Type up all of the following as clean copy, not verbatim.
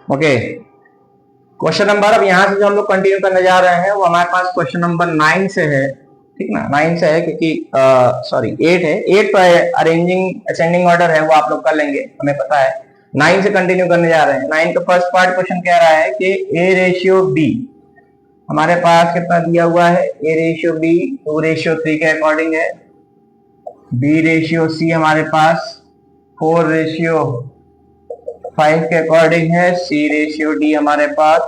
Okay, question number, अब यहाँ से जो हम लोग कंटिन्यू करने जा रहे हैं वो हमारे पास क्वेश्चन नंबर 9 से है, ठीक ना, 9 से है क्योंकि सॉरी 8 है, 8 पर अरेंजिंग असेंडिंग ऑर्डर है वो आप लोग कर लेंगे, हमें पता है। 9 से कंटिन्यू करने जा रहे हैं। 9 का फर्स्ट पार्ट क्वेश्चन कह रहा है कि ए रेशियो बी हमारे पास कितना दिया हुआ है, ए रेशियो बी 2:3 के अकॉर्डिंग है, बी रेशियो सी हमारे पास 4:5 के अकॉर्डिंग है, सी रेशियो डी हमारे पास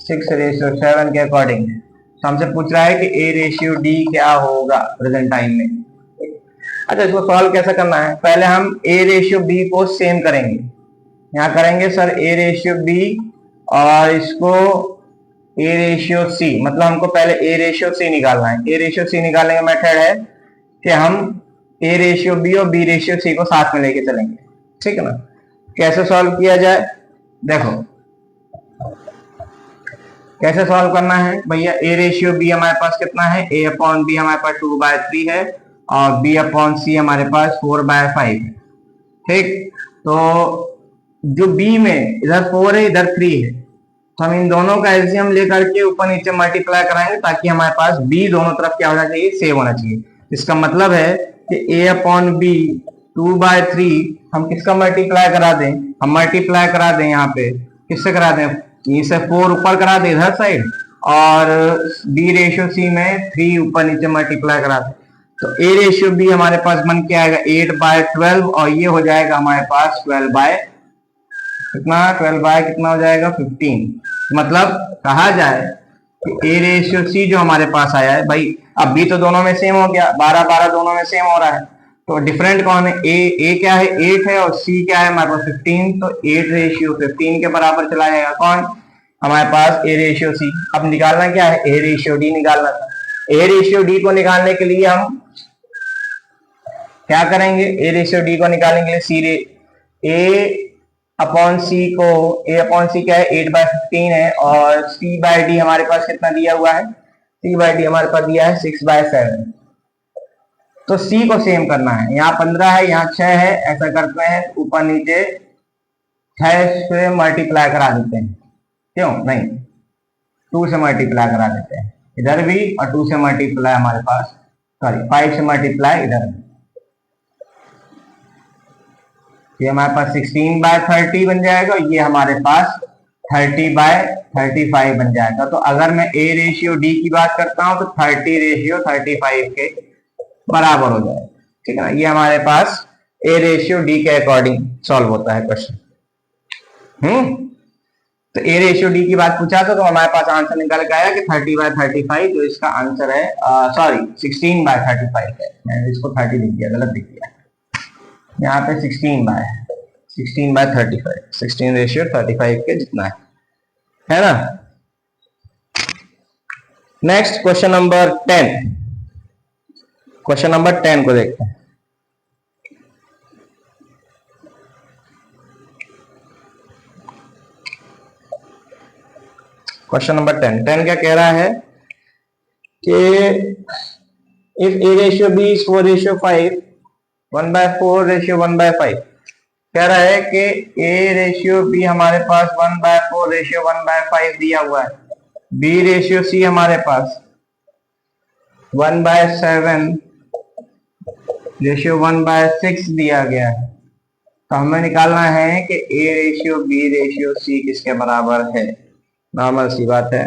6:7 के अकॉर्डिंग है। तो हमसे पूछ रहा है कि ए रेशियो डी क्या होगा प्रेजेंट टाइम में। अच्छा, इसको सॉल्व कैसे करना है, पहले हम ए रेशियो बी को सेम करेंगे, यहाँ करेंगे सर ए रेशियो बी और इसको ए रेशियो सी, मतलब हमको पहले ए रेशियो सी निकालना है। ए रेशियो सी निकालने का मेथड है कि हम ए रेशियो बी और बी रेशियो सी को साथ में लेके चलेंगे, ठीक है ना। कैसे सॉल्व किया जाए, देखो कैसे सॉल्व करना है भैया। ए रेशियो बी हमारे पास कितना है, ए अपॉन बी हमारे पास 2/3 है और बी अपॉन सी हमारे पास 4/5 है, ठीक। तो जो बी में इधर 4 है इधर 3 है, तो हम इन दोनों का एलसीएम लेकर के ऊपर नीचे मल्टीप्लाई कराएंगे ताकि हमारे पास बी दोनों तरफ क्या होना चाहिए, सेम होना चाहिए। इसका मतलब है कि ए अपॉन बी 2/3 हम किसका मल्टीप्लाई करा दें, हम मल्टीप्लाई करा दें यहाँ पे किससे करा दें, ये से 4 ऊपर करा दे इधर साइड और बी रेशियो सी में 3 ऊपर नीचे मल्टीप्लाई करा दे, तो ए रेशियो बी हमारे पास बन के आएगा 8/12 और ये हो जाएगा हमारे पास 12 कितना हो जाएगा 15। मतलब कहा जाए कि ए रेशियो सी जो हमारे पास आया है भाई, अब बी तो दोनों में सेम हो गया, 12 दोनों में सेम हो रहा है, तो डिफरेंट कौन है, ए क्या है 8 है और सी क्या है हमारे पास 15, तो 8:15 के बराबर चला जाएगा कौन, हमारे पास ए रेशियो सी। अब निकालना क्या है, ए रेशियो डी निकालना था। ए रेशियो डी को निकालने के लिए हम क्या करेंगे, ए रेशियो डी को निकालने के लिए ए अपॉन सी को, ए अपॉन सी क्या है 8/15 है और सी बाय डी हमारे पास कितना दिया हुआ है, सी बाय डी हमारे पास दिया है 6/7। तो सी को सेम करना है, यहाँ 15 है यहाँ 6 है, ऐसा करते हैं ऊपर नीचे 6 से मल्टीप्लाई करा देते हैं, क्यों नहीं 2 से मल्टीप्लाई करा देते हैं इधर भी और 2 से मल्टीप्लाई हमारे पास, सॉरी 5 से मल्टीप्लाई इधर भी, ये हमारे पास 16/30 बन जाएगा, ये हमारे पास 30/35 बन जाएगा। तो अगर मैं ए रेशियो डी की बात करता हूं तो 30:35 के बराबर हो जाएगा, ठीक है ना। ये हमारे पास ए रेशियो डी के अकॉर्डिंग सॉल्व होता है क्वेश्चन। तो ए रेशियो डी की बात पूछा था तो हमारे पास आंसर निकल के आया कि 30/35, जो इसका आंसर है, सॉरी 16/35 है, मैंने इसको 30 लिख दिया, गलत लिख दिया, यहाँ पे 16/35, 16:35 के जितना है ना। Next question number 10, question number 10 को देखते हैं। क्वेश्चन नंबर 10 क्या कह रहा है कि if a ratio b is 4:5, 1/4:1/5, कह रहा है कि ए रेशियो बी हमारे पास 1/4:1/5 दिया हुआ है, बी रेशियो सी हमारे पास 1/7:1/6 दिया गया है। तो हमें निकालना है कि a ratio b ratio c किसके बराबर है। नॉर्मल सी बात है,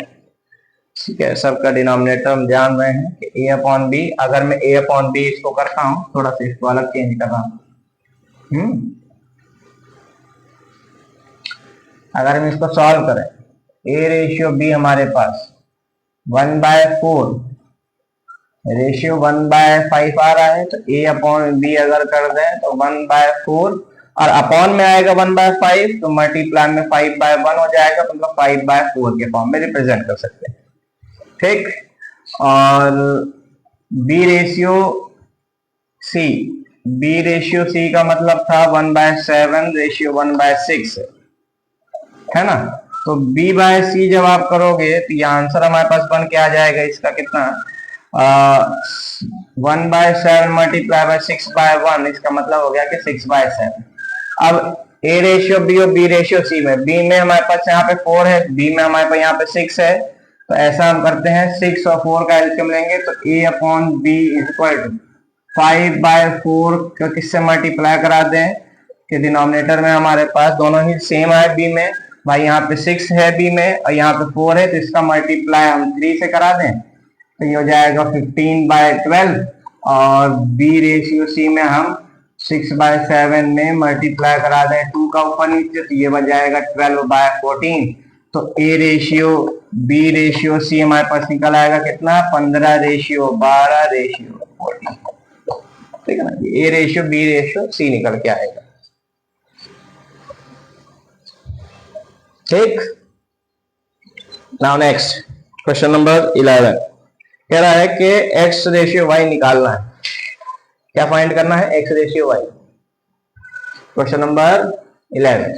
ठीक है, सबका डिनोमिनेटर हम जान रहे हैं कि ए अपॉन बी। अगर मैं ए अपॉन बी इसको करता हूं, थोड़ा सा इसको अलग चेंज कर रहा हूं, अगर हम इसको सॉल्व करें, ए रेशियो बी हमारे पास 1/4:1/5 आ रहा है, तो ए अपॉन बी अगर कर दें तो 1/4 और अपॉन में आएगा 1/5, तो मल्टीप्लाई में 5/1 हो जाएगा, मतलब 5/4 के फॉर्म में रिप्रेजेंट कर सकते हैं, ठीक। और बी रेशियो सी का मतलब था 1/7:1/6 है ना। तो b/c जब आप करोगे तो ये आंसर हमारे पास बन के आ जाएगा, इसका कितना 1/7 × 6/1, इसका मतलब हो गया कि 6/7। अब ए रेशियो बी और बी रेशियो सी में, बी में हमारे पास यहाँ पे 4 है, बी में हमारे पास यहाँ पे 6 है, तो ऐसा हम करते हैं 6 और 4 का एलसीएम लेंगे तो A upon B is equal to 5/4 का किससे मल्टीप्लाई करा दें कि डिनोमिनेटर में हमारे पास दोनों ही सेम है, बी में भाई यहाँ पे 6 है बी में और यहाँ पे 4 है, तो इसका मल्टीप्लाई हम 3 से करा दें तो ये हो जाएगा 15/12 और बी रेशियो सी में हम 6/7 में मल्टीप्लाई करा दें 2 का ऊपर नीचे तो ये बन जाएगा 12/14। तो a ratio b ratio c हमारे पास निकल आएगा कितना 15/12/14, ठीक है ना। A ratio b ratio c निकल के आएगा, ठीक। नाउ नेक्स्ट क्वेश्चन नंबर 11 कह रहा है कि एक्स रेशियो वाई निकालना है। क्या फाइंड करना है? X ratio y. Question number 11।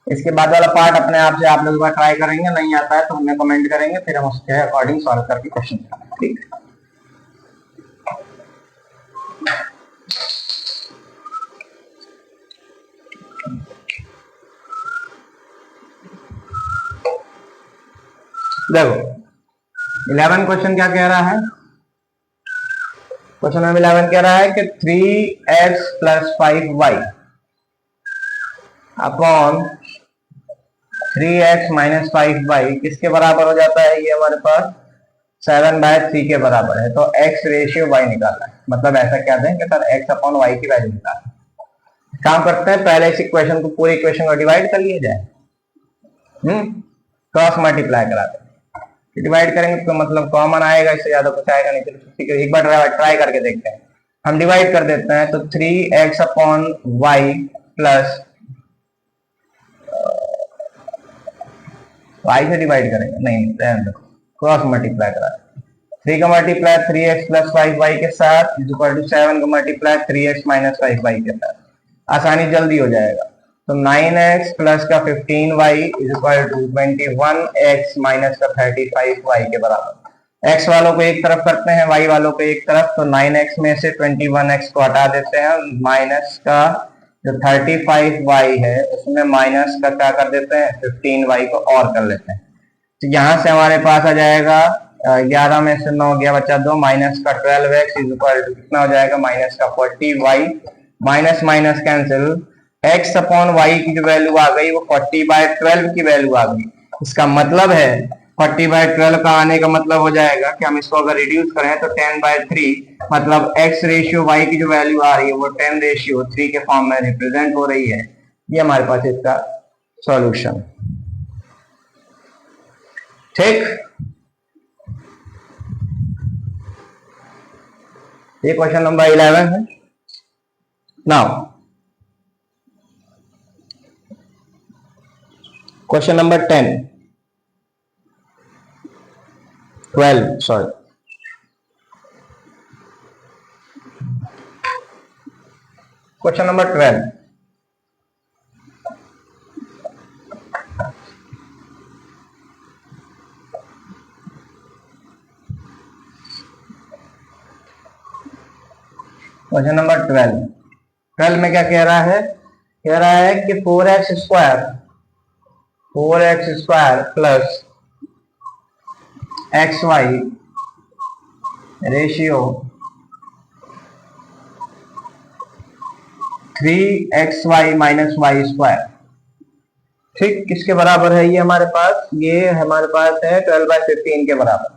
इसके बाद वाला पार्ट अपने आप से आप लोग ट्राई करेंगे, नहीं आता है तो हमें कमेंट करेंगे, फिर हम उसके अकॉर्डिंग सॉल्व करके क्वेश्चन निकालेंगे, ठीक। देखो 11 क्वेश्चन क्या कह रहा है? क्वेश्चन नंबर 11 कह रहा है कि 3x + 5y upon 3x - 5y किसके बराबर हो जाता है? ये हमारे पास 7/3 के बराबर है। तो x रेशियो y निकालना है, मतलब ऐसा क्या दें कि सर x अपॉन y की वैल्यू निकालना। काम करते हैं, पहले इस इक्वेशन को पूरी इक्वेशन को डिवाइड कर लिया जाए, क्रॉस मल्टीप्लाई कराते हैं। डिवाइड करेंगे तो मतलब कॉमन आएगा, इससे ज्यादा कुछ आएगा नहीं। तो एक बार ट्राई करके देखते हैं। हम डिवाइड कर देते हैं तो 3x upon y plus y से डिवाइड करेंगे, नहीं क्रॉस मल्टीप्लाई करा 3 का मल्टीप्लाई 3x + 5y के साथ इज इक्वल टू 7 का मल्टीप्लाई 3x - 5y के साथ, आसानी जल्दी हो जाएगा। तो 9x प्लस का 15y is equal to 21x minus का 35y के बराबर। x वालों को एक तरफ करते हैं, y वालों को एक तरफ, तो 9x में से 21x को हटा देते हैं, माइनस का जो 35y है उसमें माइनस का क्या कर देते हैं 15y को और कर लेते हैं। तो यहाँ से हमारे पास आ जाएगा 11 में से 9 गया बचा 2, माइनस का 12x इज इक्वल टू कितना हो जाएगा माइनस का 40y, minus minus cancel, x upon y की जो वैल्यू आ गई वो 40/12 की वैल्यू आ गई। इसका मतलब है 40/12 का आने का मतलब हो जाएगा कि हम इसको अगर रिड्यूस करें तो 10/3, मतलब x रेशियो y की जो वैल्यू आ रही है वो 10/3 के फॉर्म में रिप्रेजेंट हो रही है। ये हमारे पास इसका सॉल्यूशन, ठीक। ये क्वेश्चन नंबर 11 है। Now question number 12 sorry, question number 12। Question number 12 में क्या कह रहा है? कह रहा है कि 4x square plus xy ratio 3xy minus y square, ठीक, किसके बराबर है? ये हमारे पास है 12/15 के बराबर,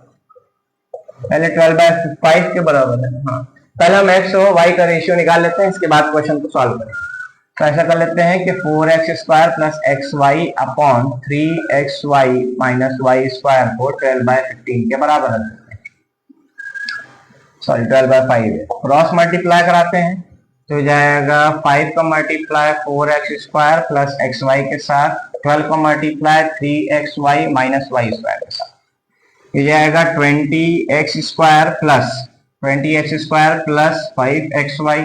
पहले 12/5 के बराबर है। हाँ, पहले हम x और y का रेशियो निकाल लेते हैं, इसके बाद क्वेश्चन को सॉल्व करें। तो ऐसा कर लेते हैं कि 4x square plus xy upon 3xy minus y square को 12/15 के बराबर रख देते हैं, सॉरी 12/5 है। क्रॉस मल्टीप्लाई कराते हैं तो जाएगा 5 का multiply 4x square plus xy के साथ, 12 का multiply 3xy minus y square के साथ, ये जाएगा 20x square plus 5xy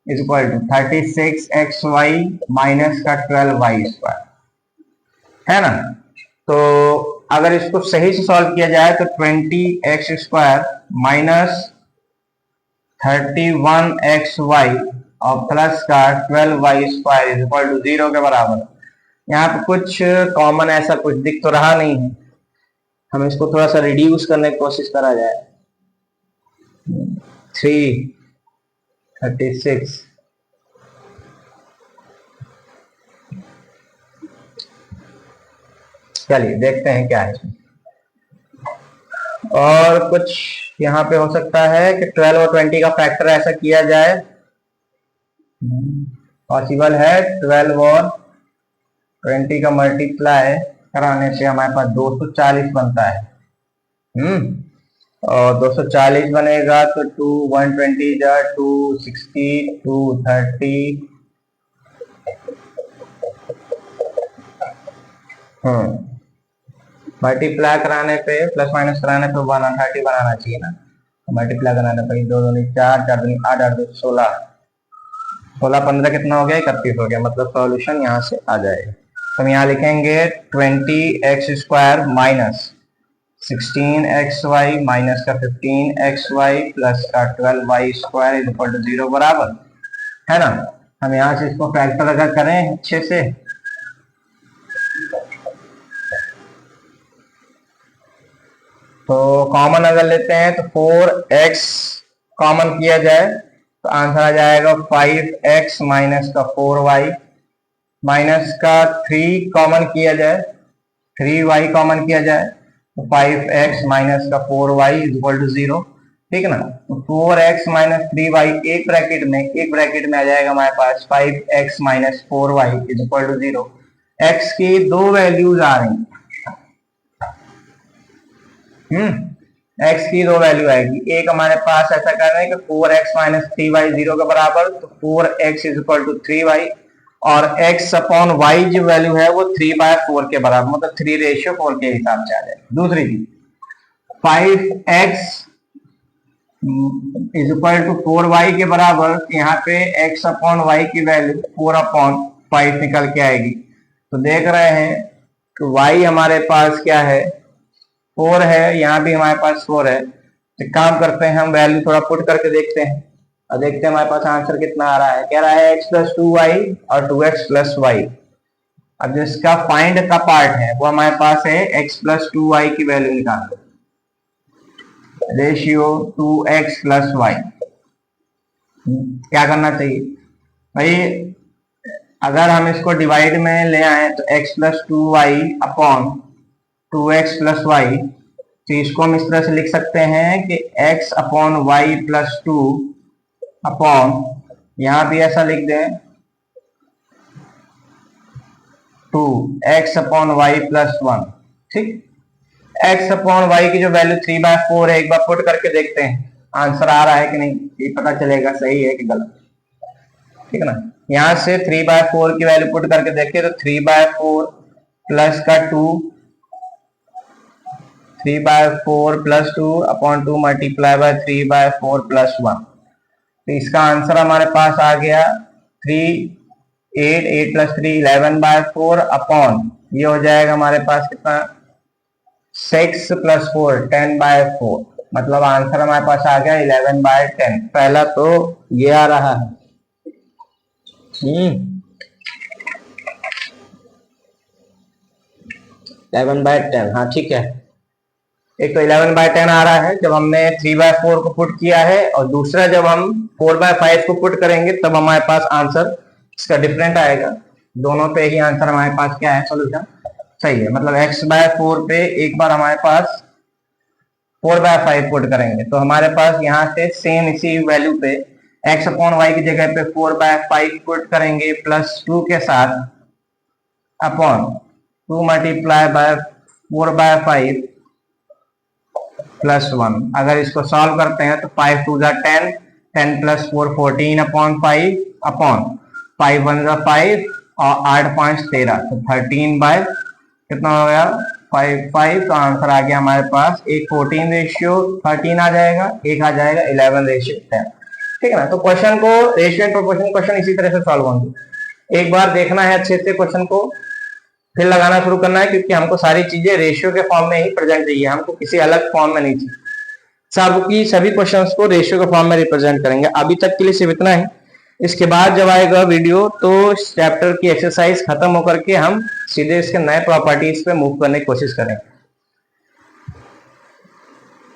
is equal to 36xy minus का 12y स्क्वायर, है ना। तो अगर इसको सही से सॉल्व किया जाए तो 20x स्क्वायर माइनस 31xy और प्लस का 12y² इज इक्वल टू 0 के बराबर। यहाँ पे कुछ कॉमन ऐसा कुछ दिख तो रहा नहीं है, हम इसको थोड़ा सा रिड्यूस करने की कोशिश करा जाए। 336 चलिए देखते हैं क्या है। और कुछ यहाँ पे हो सकता है कि 12 और 20 का फैक्टर ऐसा किया जाए, पॉसिबल है। 12 और 20 का मल्टीप्लाई कराने से हमारे पास 240 बनता है। और 240 बनेगा तो 120 जा 260 230 मल्टीप्लाई कराने पे प्लस माइनस कराने पे 130 बनाना चाहिए ना। मल्टीप्लाई कराने पे 2 2 4 4 2 8 8 2 16 16 15 कितना हो गया 31 हो गया। मतलब सॉल्यूशन यहाँ से आ जाएगा। तो हम यहाँ लिखेंगे 20x² माइनस 16xy माइनस का 15xy प्लस का 12y² इज इक्वल टू 0 बराबर है ना। हम यहाँ से इसको फैक्टर अगर करें अच्छे से तो कॉमन अगर लेते हैं तो 4x कॉमन किया जाए तो आंसर आ जाएगा 5x माइनस का 4y माइनस का 3 कॉमन किया जाए 3y कॉमन किया जाए तो 5x माइनस का 4y इज इक्वल टू 0। ठीक है ना। तो 4x माइनस 3y एक ब्रैकेट में आ जाएगा हमारे पास 5x minus 4y is equal to 0। x की दो वैल्यूज आ रही x की दो वैल्यू आएगी। एक हमारे पास ऐसा कर रहे हैं कि 4x माइनस 3y 0 के बराबर, तो 4x is equal to 3y और x अपॉन y जो वैल्यू है वो 3/4 के बराबर, मतलब 3:4 के हिसाब से आ जाएगा। दूसरी चीज 5x is equal to 4y के बराबर, यहाँ पे x अपॉन y की वैल्यू 4/5 निकल के आएगी। तो देख रहे हैं कि y हमारे पास क्या है 4 है, यहाँ भी हमारे पास 4 है। तो काम करते हैं हम वैल्यू थोड़ा पुट करके देखते हैं और देखते हैं हमारे पास आंसर कितना आ रहा है। कह रहा है x प्लस 2y और 2x प्लस वाई। अब जिसका फाइंड का पार्ट है वो हमारे पास है x प्लस 2y की वैल्यू निकालो, रेशियो 2x प्लस वाई। क्या करना चाहिए भाई, अगर हम इसको डिवाइड में ले आए तो x plus 2y upon 2x plus y, तो इसको हम इस तरह से लिख सकते हैं कि x upon y plus 2 upon, यहां भी ऐसा लिख दें 2x अपॉन वाई प्लस 1। ठीक, x अपॉन वाई की जो वैल्यू 3/4 है, एक बार पुट करके देखते हैं आंसर आ रहा है कि नहीं, ये पता चलेगा सही है कि गलत। ठीक है ना। यहां से 3/4 की वैल्यू पुट करके देखिए तो 3/4 प्लस का 2, 3/4 plus 2 upon 2 multiply by 3/4 plus 1। तो इसका आंसर हमारे पास आ गया 8 प्लस 3 11/4 अपॉन, ये हो जाएगा हमारे पास कितना 6 प्लस 4 10/4। मतलब आंसर हमारे पास आ गया 11/10। पहला तो ये आ रहा है 11/10। हाँ ठीक है, एक तो 11/10 आ रहा है जब हमने 3/4 को पुट किया है, और दूसरा जब हम 4/5 को पुट करेंगे तब हमारे पास आंसर इसका डिफरेंट आएगा। दोनों पे ही आंसर हमारे पास क्या है, सोल्यूशन सही है। मतलब x/4 पे एक बार हमारे पास 4/5 पुट करेंगे तो हमारे पास यहाँ से सेम इसी वैल्यू पे x अपॉन वाई की जगह पे 4/5 पुट करेंगे प्लस 2 के साथ अपॉन 2 मल्टीप्लाई बाय 4/5 प्लस 1। अगर इसको सॉल्व करते हैं तो 5 2 जा 10, 10 प्लस 4 14 अपॉन 5 अपॉन 5 1 जा 5 और 8 5 13, तो 13 बाय कितना हो गया 5 तो आंसर आ गया हमारे पास एक 14:13 आ जाएगा, एक आ जाएगा 11:10। ठीक है ना। तो क्वेश्चन को रेशियो एंड प्रोपोर्शन क्वेश्चन इसी तरह से सॉल्व होंगे। एक बार देखना है अच्छे से क्वेश्चन को, फिर लगाना शुरू करना है, क्योंकि हमको सारी चीजें रेशियो के फॉर्म में ही प्रेजेंट चाहिए, हमको किसी अलग फॉर्म में नहीं चाहिए। सभी क्वेश्चंस को रेशियो के फॉर्म में रिप्रेजेंट करेंगे। अभी तक के लिए सिर्फ इतना ही। इसके बाद जब आएगा वीडियो तो चैप्टर की एक्सरसाइज खत्म होकर के हम सीधे इसके नए प्रॉपर्टीज पे मूव करने की कोशिश करेंगे।